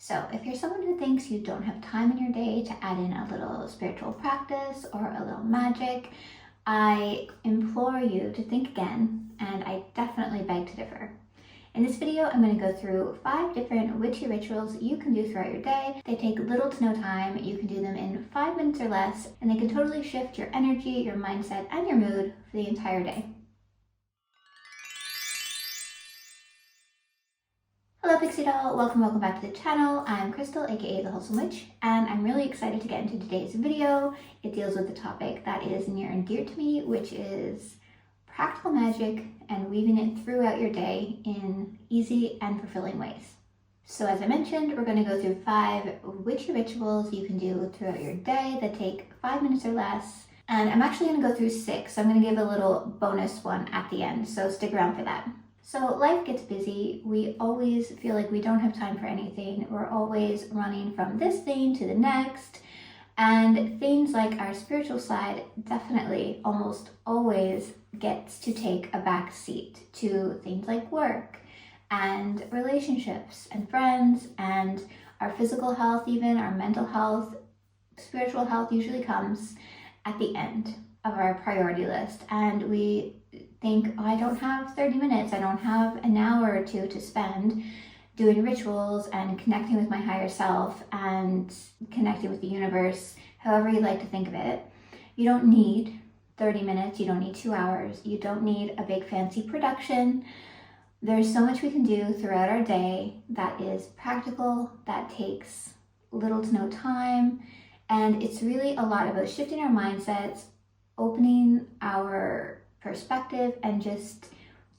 So if you're someone who thinks you don't have time in your day to add in a little spiritual practice or a little magic, I implore you to think again, and I definitely beg to differ. In this video, I'm going to go through 5 different witchy rituals you can do throughout your day. They take little to no time. You can do them in 5 minutes or less, and they can totally shift your energy, your mindset, and your mood for the entire day. Hello Pixie Doll, welcome back to the channel. I'm Crystal, aka The Wholesome Witch, and I'm really excited to get into today's video. It deals with a topic that is near and dear to me, which is practical magic and weaving it throughout your day in easy and fulfilling ways. So as I mentioned, we're going to go through 5 witchy rituals you can do throughout your day that take 5 minutes or less. And I'm actually going to go through 6, so I'm going to give a little bonus one at the end, so stick around for that. So life gets busy. We always feel like we don't have time for anything. We're always running from this thing to the next. And things like our spiritual side definitely almost always gets to take a back seat to things like work and relationships and friends and our physical health, even our mental health. Spiritual health usually comes at the end of our priority list, and we think, oh, I don't have 30 minutes, I don't have an hour or two to spend doing rituals and connecting with my higher self and connecting with the universe, however you like to think of it. You don't need 30 minutes, you don't need 2 hours, you don't need a big fancy production. There's so much we can do throughout our day that is practical, that takes little to no time, and it's really a lot about shifting our mindsets, opening our perspective, and just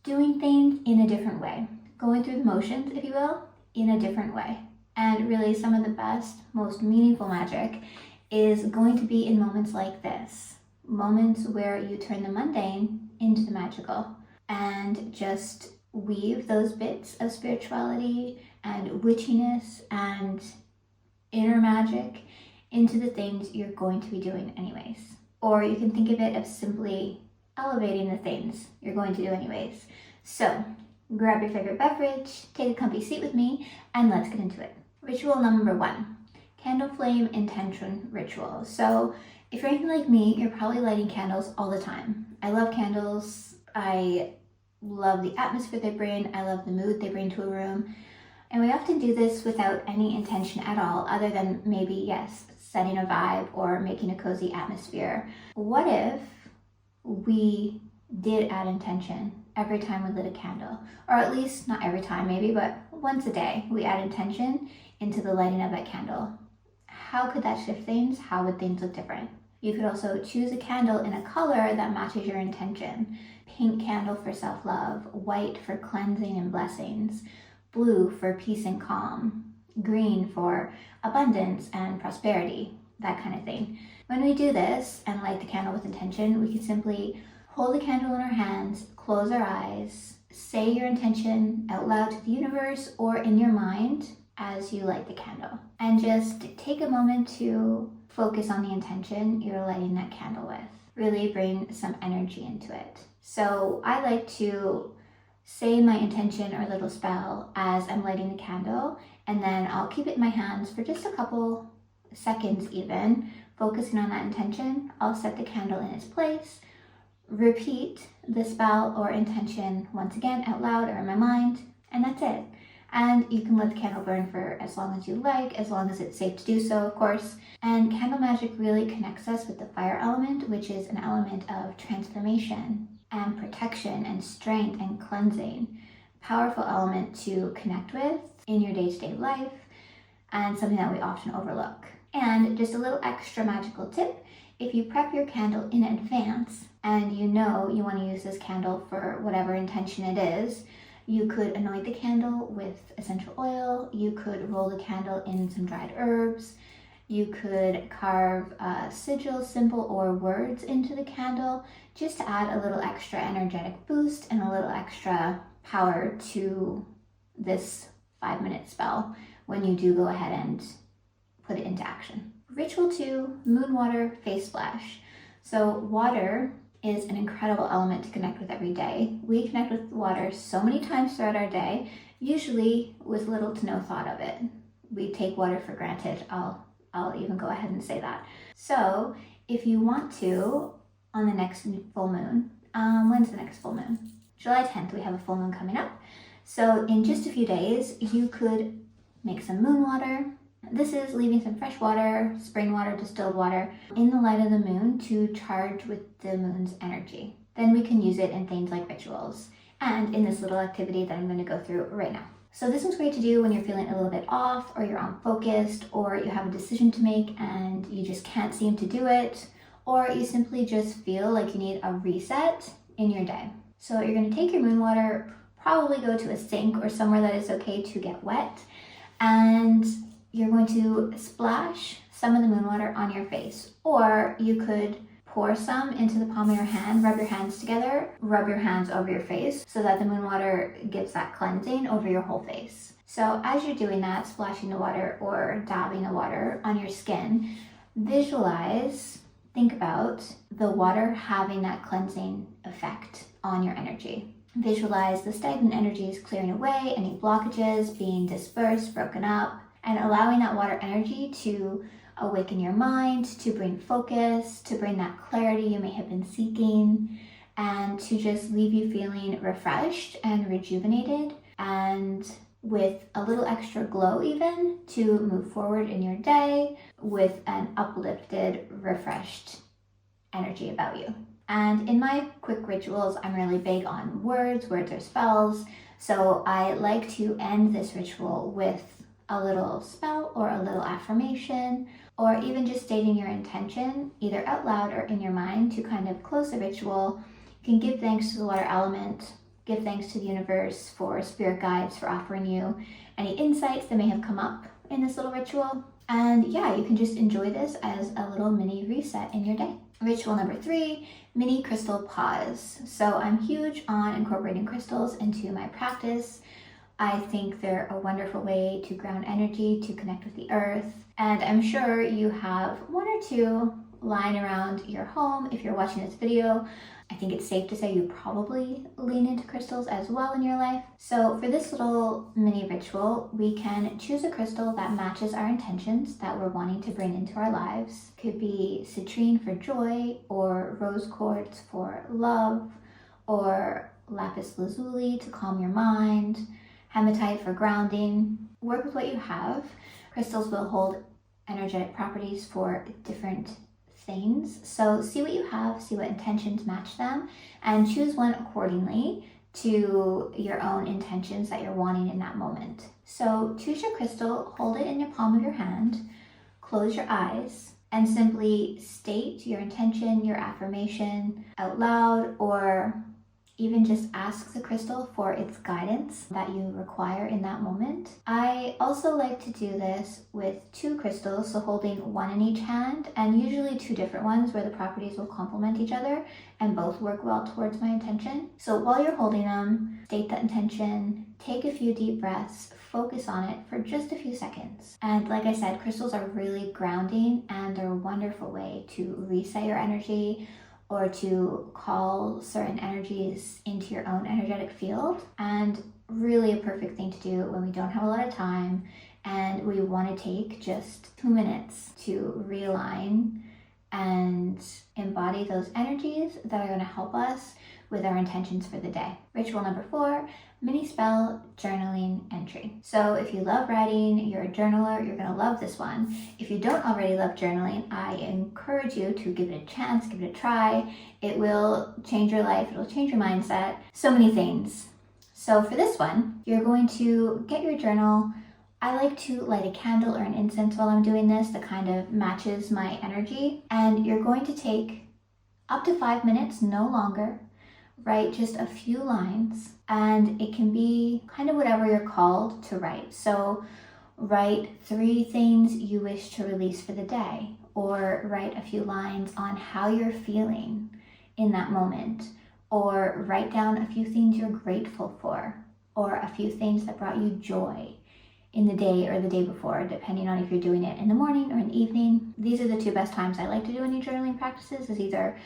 doing things in a different way, going through the motions, if you will, in a different way. And really some of the best, most meaningful magic is going to be in moments like this, moments where you turn the mundane into the magical and just weave those bits of spirituality and witchiness and inner magic into the things you're going to be doing anyways. Or you can think of it as simply elevating the things you're going to do anyways. So grab your favorite beverage, take a comfy seat with me, and let's get into it. Ritual number 1, candle flame intention ritual. So if you're anything like me, you're probably lighting candles all the time. I love candles. I love the atmosphere they bring. I love the mood they bring to a room. And we often do this without any intention at all, other than maybe, yes, setting a vibe or making a cozy atmosphere. What if we did add intention every time we lit a candle? Or at least not every time maybe, but once a day we add intention into the lighting of that candle. How could that shift things? How would things look different? You could also choose a candle in a color that matches your intention. Pink candle for self-love, white for cleansing and blessings, blue for peace and calm, green for abundance and prosperity, that kind of thing. When we do this and light the candle with intention, we can simply hold the candle in our hands, close our eyes, say your intention out loud to the universe or in your mind as you light the candle. And just take a moment to focus on the intention you're lighting that candle with. Really bring some energy into it. So I like to say my intention or little spell as I'm lighting the candle, and then I'll keep it in my hands for just a couple seconds even, focusing on that intention. I'll set the candle in its place, repeat the spell or intention once again out loud or in my mind, and that's it. And you can let the candle burn for as long as you like, as long as it's safe to do so, of course. And candle magic really connects us with the fire element, which is an element of transformation and protection and strength and cleansing. Powerful element to connect with in your day-to-day life, and something that we often overlook. And just a little extra magical tip, if you prep your candle in advance and you know you want to use this candle for whatever intention it is, you could anoint the candle with essential oil, you could roll the candle in some dried herbs, you could carve a sigil, symbol, or words into the candle just to add a little extra energetic boost and a little extra power to this 5-minute spell when you do go ahead and put it into action. Ritual 2, moon water face splash. So water is an incredible element to connect with every day. We connect with water so many times throughout our day, usually with little to no thought of it. we take water for granted. I'll even go ahead and say that. So if you want to, on the next full moon, when's the next full moon? July 10th, we have a full moon coming up. So in just a few days, you could make some moon water. This is leaving some fresh water, spring water, distilled water in the light of the moon to charge with the moon's energy. Then we can use it in things like rituals and in this little activity that I'm going to go through right now. So this one's great to do when you're feeling a little bit off, or you're unfocused, or you have a decision to make and you just can't seem to do it, or you simply just feel like you need a reset in your day. So you're going to take your moon water, probably go to a sink or somewhere that is okay to get wet, and you're going to splash some of the moon water on your face. Or you could pour some into the palm of your hand, rub your hands together, rub your hands over your face so that the moon water gives that cleansing over your whole face. So as you're doing that, splashing the water or dabbing the water on your skin, visualize, think about the water having that cleansing effect on your energy. Visualize the stagnant energies clearing away, any blockages being dispersed, broken up, and allowing that water energy to awaken your mind, to bring focus, to bring that clarity you may have been seeking, and to just leave you feeling refreshed and rejuvenated and with a little extra glow even to move forward in your day with an uplifted, refreshed energy about you. And in my quick rituals, I'm really big on words or spells. So I like to end this ritual with a little spell or a little affirmation, or even just stating your intention either out loud or in your mind to kind of close the ritual. You can give thanks to the water element, give thanks to the universe for spirit guides for offering you any insights that may have come up in this little ritual. And yeah, you can just enjoy this as a little mini reset in your day. Ritual number 3, mini crystal pause. So I'm huge on incorporating crystals into my practice. I think they're a wonderful way to ground energy, to connect with the earth. And I'm sure you have one or two lying around your home. If you're watching this video, I think it's safe to say you probably lean into crystals as well in your life. So for this little mini ritual, we can choose a crystal that matches our intentions that we're wanting to bring into our lives. Could be citrine for joy, or rose quartz for love, or lapis lazuli to calm your mind, hematite for grounding. Work with what you have. Crystals will hold energetic properties for different things. So see what you have, see what intentions match them, and choose one accordingly to your own intentions that you're wanting in that moment. So choose your crystal, hold it in your palm of your hand, close your eyes, and simply state your intention, your affirmation out loud, or even just ask the crystal for its guidance that you require in that moment. I also like to do this with 2 crystals, so holding one in each hand, and usually 2 different ones where the properties will complement each other and both work well towards my intention. So while you're holding them, state that intention, take a few deep breaths, focus on it for just a few seconds. And like I said, crystals are really grounding and they're a wonderful way to reset your energy, or to call certain energies into your own energetic field, and really a perfect thing to do when we don't have a lot of time and we want to take just 2 minutes to realign and embody those energies that are going to help us with our intentions for the day. Ritual number 4, mini spell journaling entry. So if you love writing, you're a journaler, you're going to love this one. If you don't already love journaling, I encourage you to give it a chance, give it a try. It will change your life, it'll change your mindset, so many things. So for this one, you're going to get your journal. I like to light a candle or an incense while I'm doing this that kind of matches my energy. And you're going to take up to 5 minutes, no longer. Write just a few lines, and it can be kind of whatever you're called to write. So write 3 things you wish to release for the day, or write a few lines on how you're feeling in that moment, or write down a few things you're grateful for, or a few things that brought you joy in the day or the day before, depending on if you're doing it in the morning or in the evening. These are the 2 best times I like to do any journaling practices, is either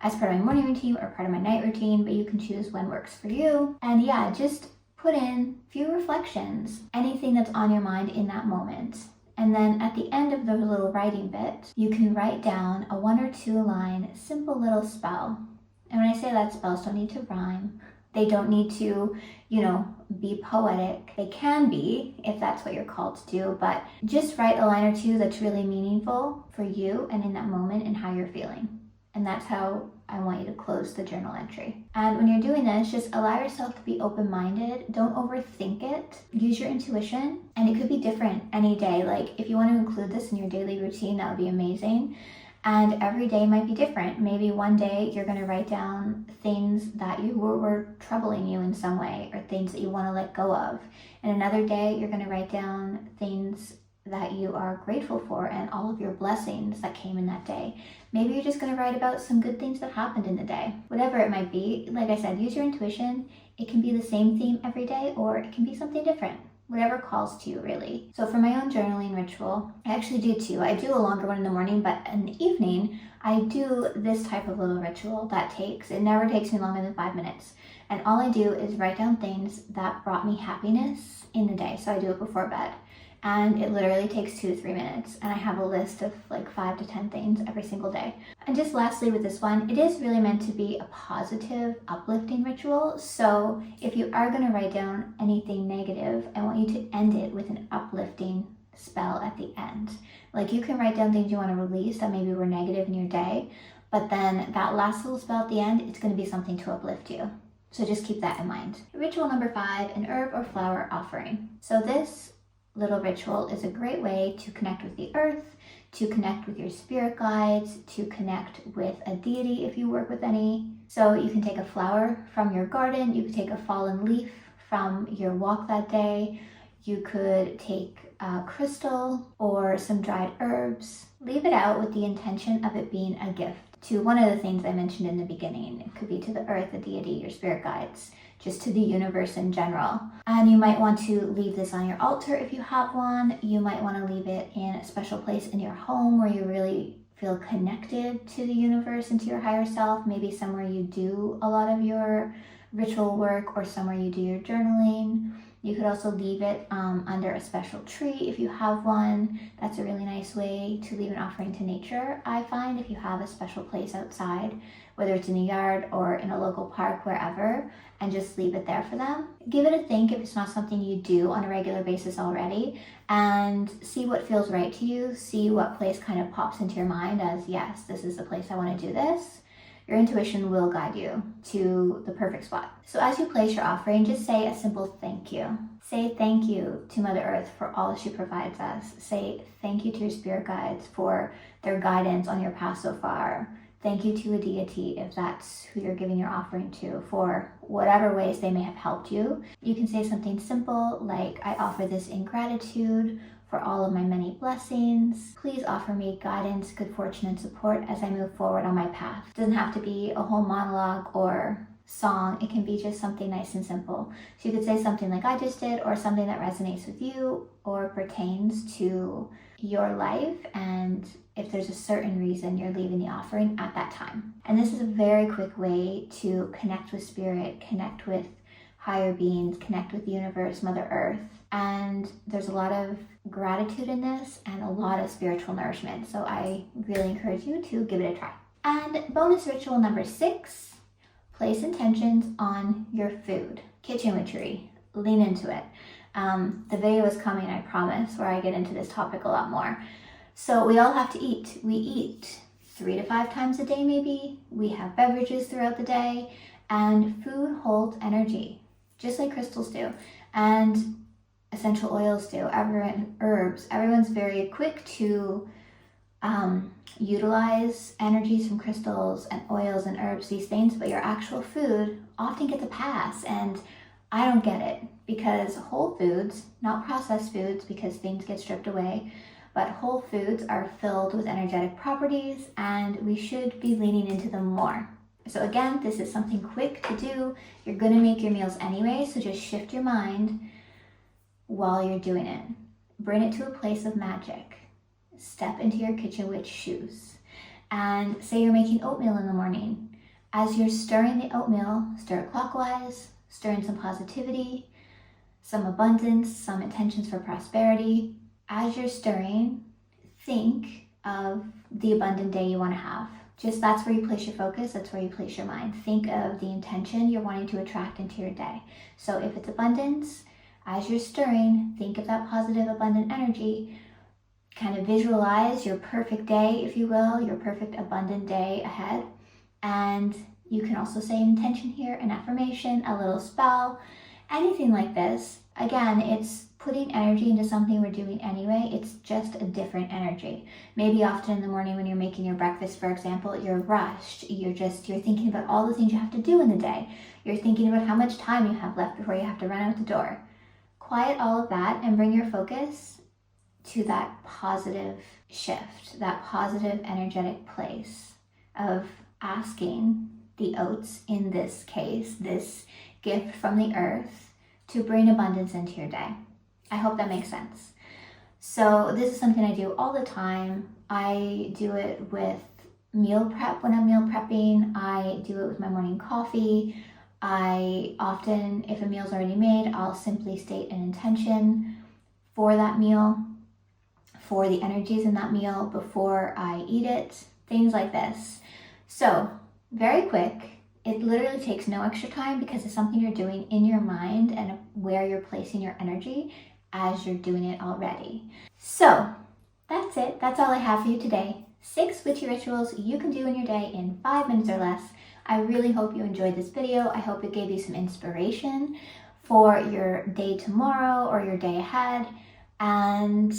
as part of my morning routine or part of my night routine, but you can choose when works for you. And yeah, just put in a few reflections, anything that's on your mind in that moment. And then at the end of the little writing bit, you can write down a 1 or 2 line simple little spell. And when I say that, spells don't need to rhyme. They don't need to, be poetic. They can be if that's what you're called to do, but just write a line or 2 that's really meaningful for you and in that moment and how you're feeling. And that's how I want you to close the journal entry. And when you're doing this, just allow yourself to be open-minded. Don't overthink it. Use your intuition. And it could be different any day. Like if you want to include this in your daily routine, that would be amazing. And every day might be different. Maybe one day you're going to write down things that were troubling you in some way, or things that you want to let go of. And another day you're going to write down things that you are grateful for and all of your blessings that came in that day. Maybe you're just going to write about some good things that happened in the day. Whatever it might be, like I said, use your intuition. It can be the same theme every day, or it can be something different. Whatever calls to you, really. So for my own journaling ritual, I actually do 2. I do a longer one in the morning, but in the evening, I do this type of little ritual that it never takes me longer than 5 minutes. And all I do is write down things that brought me happiness in the day. So I do it before bed. And it literally takes 2 to 3 minutes. And I have a list of like 5 to 10 things every single day. And just lastly with this one, it is really meant to be a positive, uplifting ritual. So if you are going to write down anything negative, I want you to end it with an uplifting spell at the end. Like you can write down things you want to release that maybe were negative in your day, but then that last little spell at the end, it's going to be something to uplift you. So just keep that in mind. Ritual number 5, an herb or flower offering. So this little ritual is a great way to connect with the earth, to connect with your spirit guides, to connect with a deity if you work with any. So you can take a flower from your garden, you could take a fallen leaf from your walk that day, you could take a crystal or some dried herbs. Leave it out with the intention of it being a gift to one of the things I mentioned in the beginning. It could be to the earth, the deity, your spirit guides, just to the universe in general. And you might want to leave this on your altar if you have one. You might want to leave it in a special place in your home where you really feel connected to the universe and to your higher self. Maybe somewhere you do a lot of your ritual work or somewhere you do your journaling. You could also leave it under a special tree if you have one. That's a really nice way to leave an offering to nature, I find, if you have a special place outside, whether it's in the yard or in a local park, wherever, and just leave it there for them. Give it a think if it's not something you do on a regular basis already, and see what feels right to you. See what place kind of pops into your mind as, yes, this is the place I want to do this. Your intuition will guide you to the perfect spot. So as you place your offering, just say a simple thank you. Say thank you to Mother Earth for all she provides us. Say thank you to your spirit guides for their guidance on your path so far. Thank you to a deity, if that's who you're giving your offering to, for whatever ways they may have helped you. You can say something simple like, I offer this in gratitude for all of my many blessings. Please offer me guidance, good fortune, and support as I move forward on my path. It doesn't have to be a whole monologue or song. It can be just something nice and simple. So you could say something like I just did, or something that resonates with you or pertains to your life, and if there's a certain reason you're leaving the offering at that time. And this is a very quick way to connect with spirit, connect with higher beings, connect with the universe, Mother Earth. And there's a lot of gratitude in this and a lot of spiritual nourishment. So I really encourage you to give it a try. And bonus ritual number 6, place intentions on your food. Kitchen witchery, lean into it. The video is coming, I promise, where I get into this topic a lot more. So we all have to eat. We eat 3 to 5 times a day maybe. We have beverages throughout the day, and food holds energy, just like crystals do, and essential oils do, herbs. Everyone's very quick to utilize energies from crystals and oils and herbs, these things, but your actual food often gets a pass, and I don't get it, because whole foods, not processed foods because things get stripped away, but whole foods are filled with energetic properties, and we should be leaning into them more. So again, this is something quick to do. You're going to make your meals anyway, so just shift your mind while you're doing it. Bring it to a place of magic. Step into your kitchen witch shoes. And say you're making oatmeal in the morning. As you're stirring the oatmeal, stir it clockwise, stir in some positivity. some abundance, some intentions for prosperity. As you're stirring, think of the abundant day you want to have. Just that's where you place your focus, that's where you place your mind. Think of the intention you're wanting to attract into your day. So if it's abundance, as you're stirring, think of that positive, abundant energy. Kind of visualize your perfect day, if you will, your perfect, abundant day ahead. And you can also say an intention here, an affirmation, a little spell, anything like this. Again, it's putting energy into something we're doing anyway. It's just a different energy. Maybe often in the morning when you're making your breakfast, for example, you're rushed. You're thinking about all the things you have to do in the day. You're thinking about how much time you have left before you have to run out the door. Quiet all of that and bring your focus to that positive shift, that positive energetic place of asking the oats, in this case, this gift from the earth, to bring abundance into your day. I hope that makes sense. So this is something I do all the time. I do it with meal prep when I'm meal prepping. I do it with my morning coffee. I often, if a meal's already made, I'll simply state an intention for that meal, for the energies in that meal before I eat it, things like this. So very quick. It literally takes no extra time because it's something you're doing in your mind and where you're placing your energy as you're doing it already. So that's it. That's all I have for you today. 6 witchy rituals you can do in your day in 5 minutes or less. I really hope you enjoyed this video. I hope it gave you some inspiration for your day tomorrow or your day ahead. And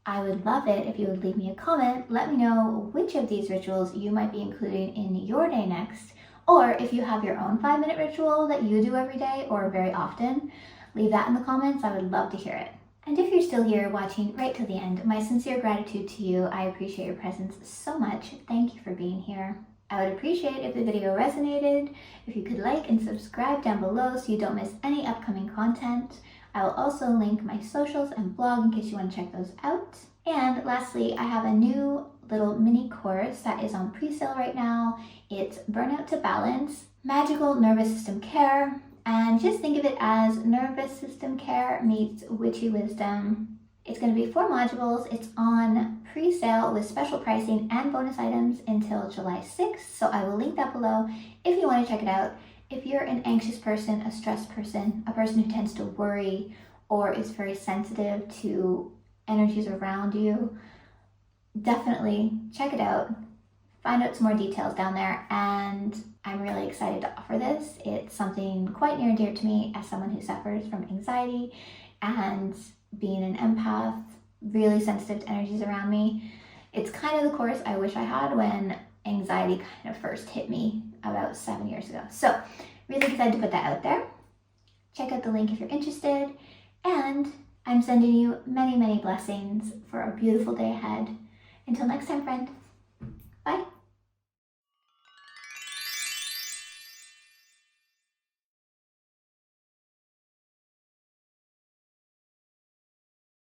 I would love it if you would leave me a comment. Let me know which of these rituals you might be including in your day next. Or if you have your own 5-minute ritual that you do every day or very often, leave that in the comments. I would love to hear it. And if you're still here watching right till the end, my sincere gratitude to you. I appreciate your presence so much. Thank you for being here. I would appreciate if the video resonated, if you could like and subscribe down below so you don't miss any upcoming content. I will also link my socials and blog in case you want to check those out. And lastly, I have a new little mini course that is on pre-sale right now. It's Burnout to Balance, Magical Nervous System Care, and just think of it as nervous system care meets witchy wisdom. It's going to be 4 modules. It's on pre-sale with special pricing and bonus items until July 6th, so I will link that below if you want to check it out. If you're an anxious person, a stressed person, a person who tends to worry or is very sensitive to energies around you, definitely check it out. Find out some more details down there, and I'm really excited to offer this. It's something quite near and dear to me as someone who suffers from anxiety and being an empath, really sensitive to energies around me. It's kind of the course I wish I had when anxiety kind of first hit me about 7 years ago. So really excited to put that out there. Check out the link if you're interested, and I'm sending you many, many blessings for a beautiful day ahead. Until next time, friend. Bye.